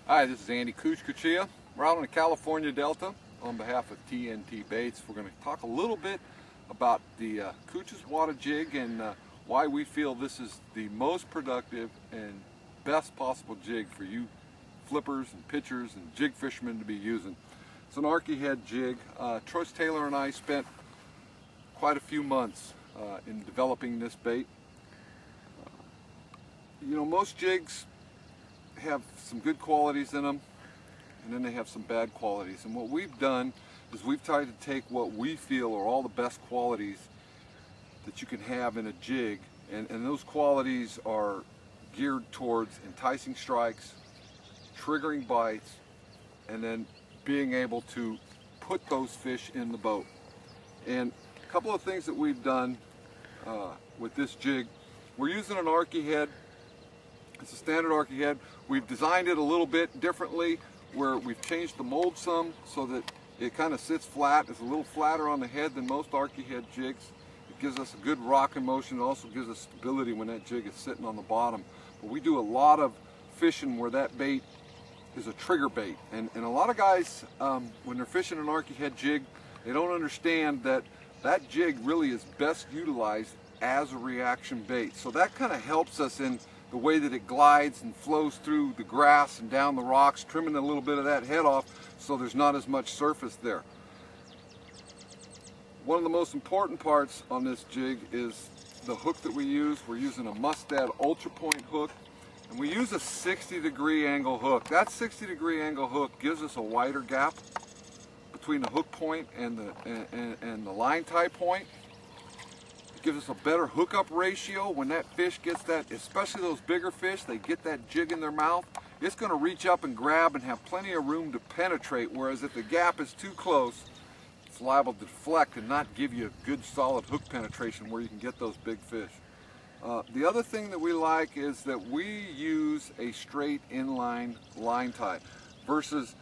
Hi, this is Andy Cuccia. We're out on the California Delta on behalf of TNT Baits. We're going to talk a little bit about the Cuccia jig and why we feel this is the most productive and best possible jig for you flippers and pitchers and jig fishermen to be using. It's an Arky head jig. Troy Taylor and I spent quite a few months in developing this bait. You know, most jigs have some good qualities in them, and then they have some bad qualities. And what we've done is we've tried to take what we feel are all the best qualities that you can have in a jig, and those qualities are geared towards enticing strikes, triggering bites, and then being able to put those fish in the boat. And a couple of things that we've done with this jig, we're using an Arky head. It's a standard Arky head. We've designed it a little bit differently, where we've changed the mold some so that it kind of sits flat. It's a little flatter on the head than most Arky head jigs. It gives us a good rocking motion. It also gives us stability when that jig is sitting on the bottom. But we do a lot of fishing where that bait is a trigger bait. And a lot of guys, when they're fishing an Arky head jig, they don't understand that that jig really is best utilized as a reaction bait. So that kind of helps us in the way that it glides and flows through the grass and down the rocks, trimming a little bit of that head off so there's not as much surface there. One of the most important parts on this jig is the hook that we use. We're using a Mustad Ultra Point hook, and we use a 60-degree angle hook. That 60-degree angle hook gives us a wider gap between the hook point and the line tie point. Gives us a better hookup ratio. When that fish gets that, especially those bigger fish, they get that jig in their mouth, it's going to reach up and grab and have plenty of room to penetrate, whereas if the gap is too close, it's liable to deflect and not give you a good solid hook penetration where you can get those big fish. The other thing that we like is that we use a straight inline line tie versus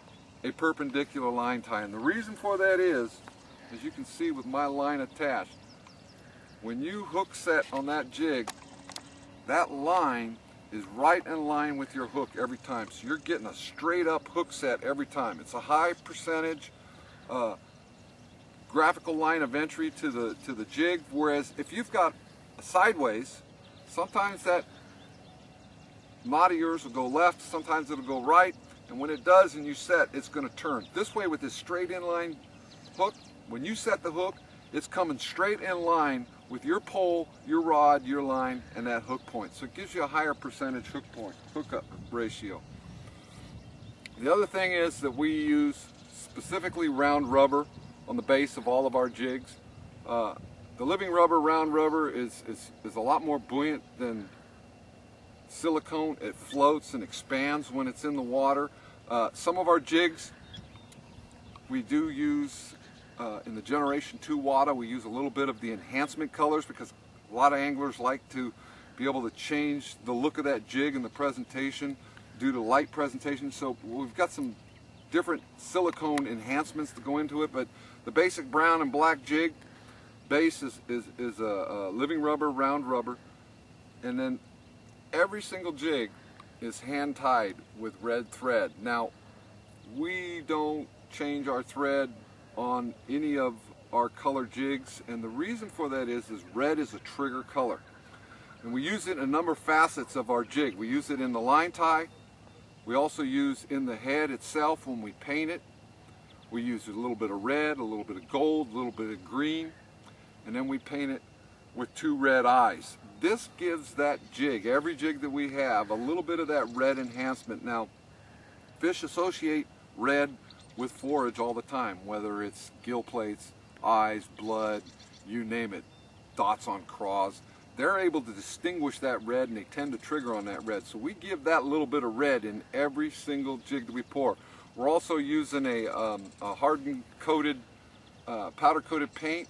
a perpendicular line tie, and the reason for that is, as you can see with my line attached, when you hook set on that jig, that line is right in line with your hook every time. So you're getting a straight up hook set every time. It's a high percentage graphical line of entry to the jig, whereas if you've got a sideways, sometimes that knot of yours will go left, sometimes it'll go right, and when it does and you set, it's going to turn. This way with this straight inline hook, when you set the hook, it's coming straight in line with your pole, your rod, your line, and that hook point. So it gives you a higher percentage hookup ratio. The other thing is that we use specifically round rubber on the base of all of our jigs. The living rubber, round rubber, is a lot more buoyant than silicone. It floats and expands when it's in the water. Some of our jigs, we do use in the Generation 2 WATA, we use a little bit of the enhancement colors because a lot of anglers like to be able to change the look of that jig and the presentation due to light presentation. So we've got some different silicone enhancements to go into it, but the basic brown and black jig base is a living rubber, round rubber, and then every single jig is hand tied with red thread. Now, we don't change our thread on any of our color jigs, and the reason for that is red is a trigger color, and we use it in a number of facets of our jig. We use it in the line tie, we also use in the head itself when we paint it. We use a little bit of red, a little bit of gold, a little bit of green, and then we paint it with two red eyes. This gives that jig, every jig that we have, a little bit of that red enhancement. Now, fish associate red with forage all the time, whether it's gill plates, eyes, blood, you name it, dots on craws. They're able to distinguish that red, and they tend to trigger on that red. So we give that little bit of red in every single jig that we pour. We're also using a hardened coated, powder coated paint,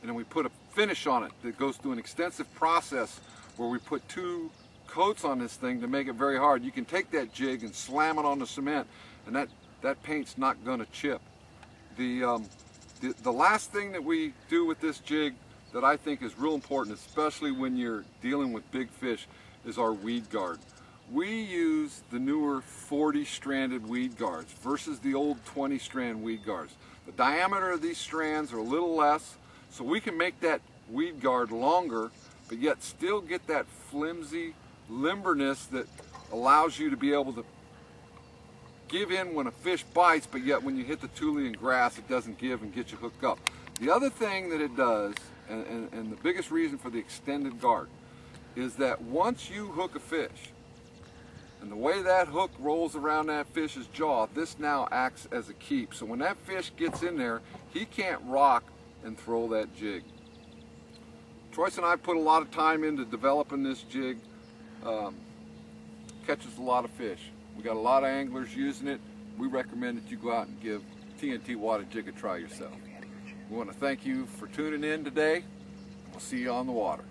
and then we put a finish on it that goes through an extensive process where we put 2 coats on this thing to make it very hard. You can take that jig and slam it on the cement, and that paint's not going to chip. The last thing that we do with this jig that I think is real important, especially when you're dealing with big fish, is our weed guard. We use the newer 40 stranded weed guards versus the old 20 strand weed guards. The diameter of these strands are a little less, so we can make that weed guard longer, but yet still get that flimsy limberness that allows you to be able to give in when a fish bites, but yet when you hit the tule and grass, it doesn't give and get you hooked up. The other thing that it does, and the biggest reason for the extended guard, is that once you hook a fish, and the way that hook rolls around that fish's jaw, this now acts as a keep. So when that fish gets in there, he can't rock and throw that jig. Troyce and I put a lot of time into developing this jig. Catches a lot of fish. We got a lot of anglers using it. We recommend that you go out and give TNT water jig a try yourself. We want to thank you for tuning in today. We'll see you on the water.